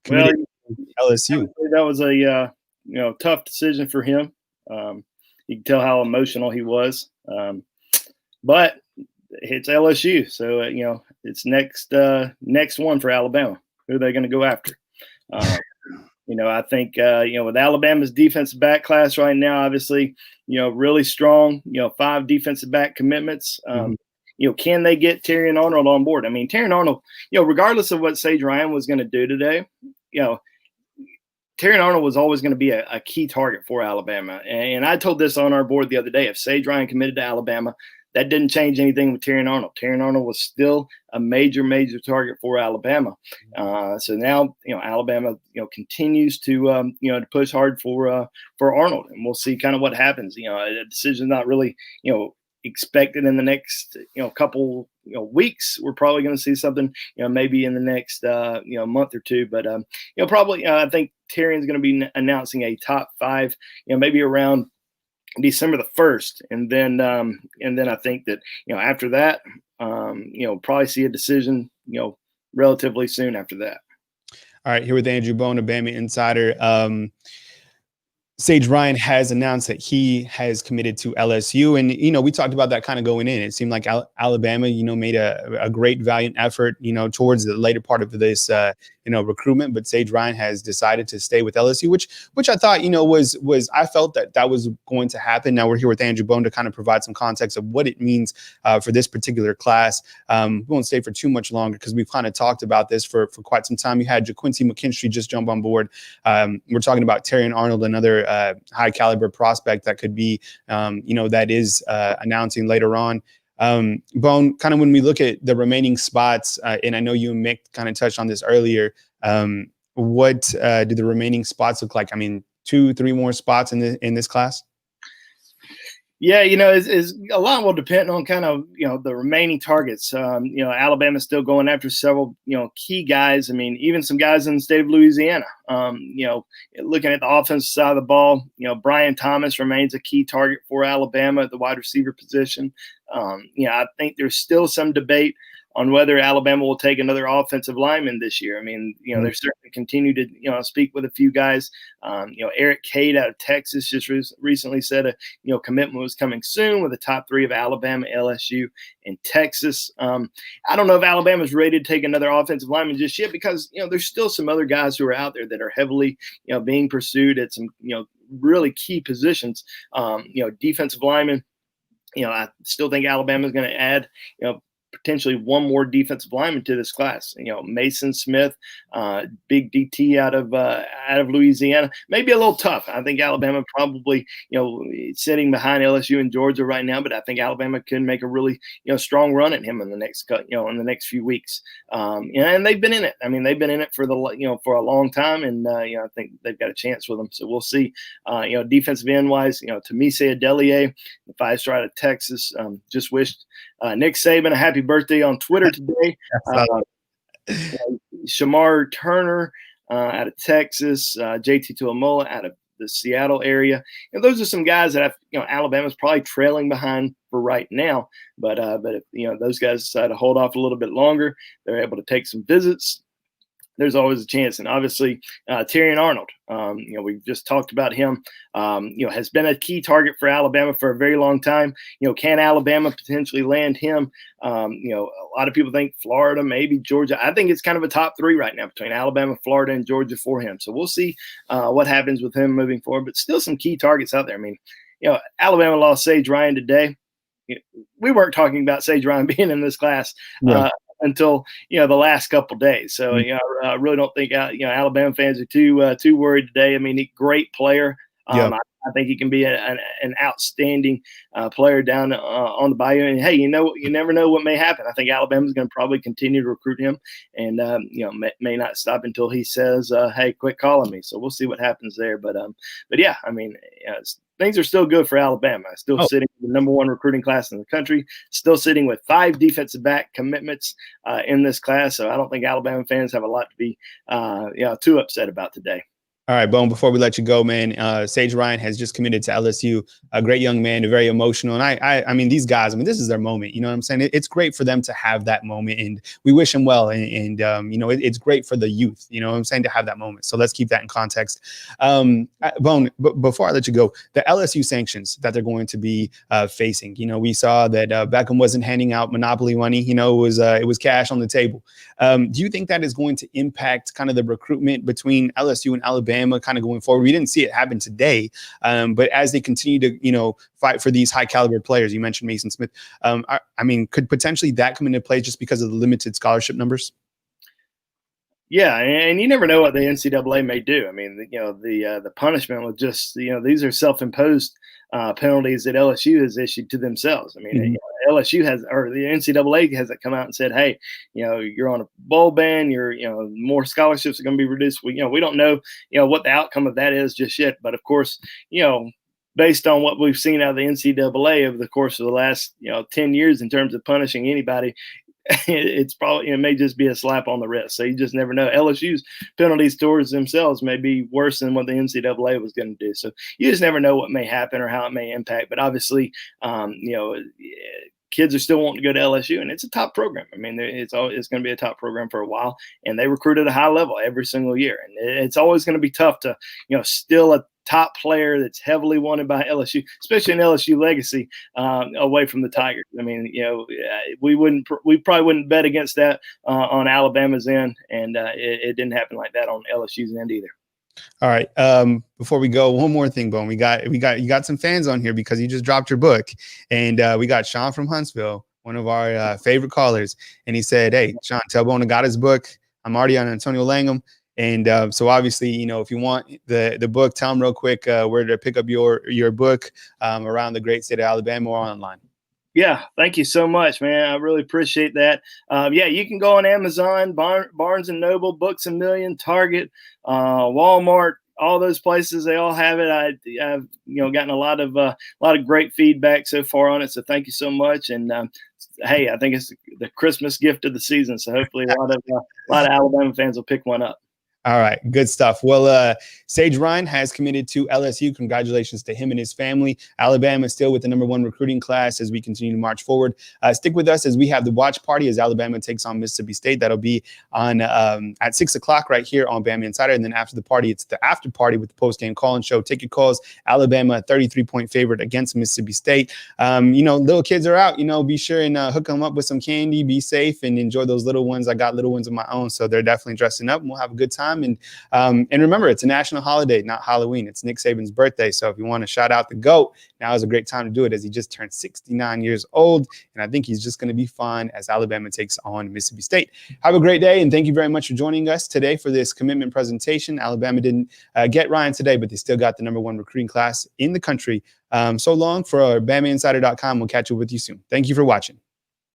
Well, committed to LSU. obviously that was a tough decision for him. You can tell how emotional he was. But it's LSU, so it's next one for Alabama. Who are they going to go after? I think with Alabama's defensive back class right now, obviously, really strong. 5 defensive back commitments. Mhm. Can they get Terry and Arnold on board? I mean, Terry and Arnold, regardless of what Sage Ryan was going to do today, Terry Arnold was always going to be a key target for Alabama. And I told this on our board the other day. If Sage Ryan committed to Alabama, that didn't change anything with Terry Arnold. Terry Arnold was still a major target for Alabama. So now, Alabama, continues to push hard for Arnold, and we'll see kind of what happens. A decision not really, expected in the next, couple, weeks. We're probably going to see something, maybe in the next, month or two. But probably, I think Terry's going to be announcing a top 5, maybe around December the 1st, and then I think that after that, probably see a decision relatively soon after that. All right, here with Andrew Bone, a Bama insider. Sage Ryan has announced that he has committed to LSU. And, we talked about that kind of going in. It seemed like Alabama, made a great valiant effort, towards the later part of this, recruitment. But Sage Ryan has decided to stay with LSU, which I thought, was I felt that was going to happen. Now we're here with Andrew Bone to kind of provide some context of what it means for this particular class. We won't stay for too much longer because we've kind of talked about this for quite some time. You had JaQuincy McKinstry just jump on board. We're talking about Terry and Arnold, another high caliber prospect that could be, that is announcing later on. Bone, kind of when we look at the remaining spots, and I know you and Mick kind of touched on this earlier, what do the remaining spots look like? I mean, 2-3 more spots in this class? Yeah, is a lot will depend on kind of, the remaining targets. Alabama's still going after several, key guys. I mean, even some guys in the state of Louisiana. Looking at the offensive side of the ball, Brian Thomas remains a key target for Alabama at the wide receiver position. I think there's still some debate on whether Alabama will take another offensive lineman this year. I mean, they certainly continue to, speak with a few guys. Eric Cade out of Texas just recently said a, commitment was coming soon with the top 3 of Alabama, LSU, and Texas. I don't know if Alabama's ready to take another offensive lineman just yet because, there's still some other guys who are out there that are heavily, being pursued at some, really key positions. Defensive lineman, I still think Alabama's going to add, potentially one more defensive lineman to this class. Mason Smith, big DT out of Louisiana, maybe a little tough. I think Alabama probably, sitting behind LSU and Georgia right now, but I think Alabama can make a really, strong run at him in the next few weeks. And they've been in it. I mean, they've been in it for for a long time, and I think they've got a chance with them. So we'll see. Defensive end wise, Tamise Adelier, the 5-star out of Texas, just wished Nick Saban a happy birthday on Twitter today. Shamar Turner out of Texas, JT Tuamola out of the Seattle area. Those are some guys that Alabama's probably trailing behind for right now. But if those guys decide to hold off a little bit longer, they're able to take some visits. There's always a chance. And obviously, Terry and Arnold, we've just talked about him, has been a key target for Alabama for a very long time. Can Alabama potentially land him? A lot of people think Florida, maybe Georgia. I think it's kind of a top 3 right now between Alabama, Florida, and Georgia for him. So we'll see what happens with him moving forward, but still some key targets out there. I mean, Alabama lost Sage Ryan today. We weren't talking about Sage Ryan being in this class. Right. Until the last couple of days. So I really don't think Alabama fans are too worried today. I mean, great player. I think he can be an outstanding player down on the Bayou. And hey, you never know what may happen. I think Alabama's going to probably continue to recruit him, and may not stop until he says, "Hey, quit calling me." So we'll see what happens there. But yeah, I mean, things are still good for Alabama. Still sitting with the number 1 recruiting class in the country. Still sitting with 5 defensive back commitments in this class. So I don't think Alabama fans have a lot to be too upset about today. All right, Bone, before we let you go, man, Sage Ryan has just committed to LSU, a great young man, very emotional. And I mean, these guys, I mean, this is their moment. You know what I'm saying? It's great for them to have that moment, and we wish him well. And you know, it's great for the youth, you know what I'm saying, to have that moment. So let's keep that in context. Bone, before I let you go, the LSU sanctions that they're going to be facing, you know, we saw that Beckham wasn't handing out monopoly money. You know, it was cash on the table. Do you think that is going to impact kind of the recruitment between LSU and Alabama kind of going forward? We didn't see it happen today, but as they continue to, you know, fight for these high caliber players, you mentioned Mason Smith. I mean, could potentially that come into play just because of the limited scholarship numbers? Yeah, and you never know what the NCAA may do. I mean, you know, the punishment was just, you know, these are self-imposed penalties that LSU has issued to themselves. I mean, Mhm. you know, LSU has, or the NCAA hasn't come out and said, hey, you know, you're on a bowl ban. You know, more scholarships are going to be reduced. You know, we don't know, you know, what the outcome of that is just yet. But of course, you know, based on what we've seen out of the NCAA over the course of the last, you know, 10 years in terms of punishing anybody, it's probably, it may just be a slap on the wrist. So you just never know. LSU's penalties towards themselves may be worse than what the NCAA was going to do. So you just never know what may happen or how it may impact. But obviously, you know, kids are still wanting to go to LSU, and it's a top program. I mean, it's going to be a top program for a while, and they recruit at a high level every single year. And it's always going to be tough to, you know, still a top player that's heavily wanted by LSU, especially an LSU legacy, away from the Tigers. I mean, you know, we probably wouldn't bet against that on Alabama's end, and it didn't happen like that on LSU's end either. All right. Before we go, one more thing, Bone. You got some fans on here because you just dropped your book, and we got Sean from Huntsville, one of our favorite callers, and he said, "Hey, Sean, tell Bone I got his book. I'm already on Antonio Langham, and so obviously, you know, if you want the book, tell him real quick where to pick up your book around the great state of Alabama or online." Yeah, thank you so much, man. I really appreciate that. Yeah, you can go on Amazon, Barnes and Noble, Books a Million, Target, Walmart, all those places. They all have it. I've you know gotten a lot of great feedback so far on it. So thank you so much. And hey, I think it's the Christmas gift of the season. So hopefully a lot of Alabama fans will pick one up. All right, good stuff. Well, Sage Ryan has committed to LSU. Congratulations to him and his family. Alabama is still with the #1 recruiting class as we continue to march forward. Stick with us as we have the watch party as Alabama takes on Mississippi State. That'll be on at 6 o'clock right here on Bama Insider. And then after the party, it's the after party with the post-game call-in show. Ticket calls, Alabama 33-point favorite against Mississippi State. You know, little kids are out. You know, be sure and hook them up with some candy. Be safe and enjoy those little ones. I got little ones of my own, so they're definitely dressing up, and we'll have a good time. And remember, it's a national holiday, not Halloween. It's Nick Saban's birthday. So if you want to shout out the GOAT, now is a great time to do it as he just turned 69 years old. And I think he's just going to be fun as Alabama takes on Mississippi State. Have a great day. And thank you very much for joining us today for this commitment presentation. Alabama didn't get Ryan today, but they still got the #1 recruiting class in the country. So long for BamaInsider.com. We'll catch up with you soon. Thank you for watching.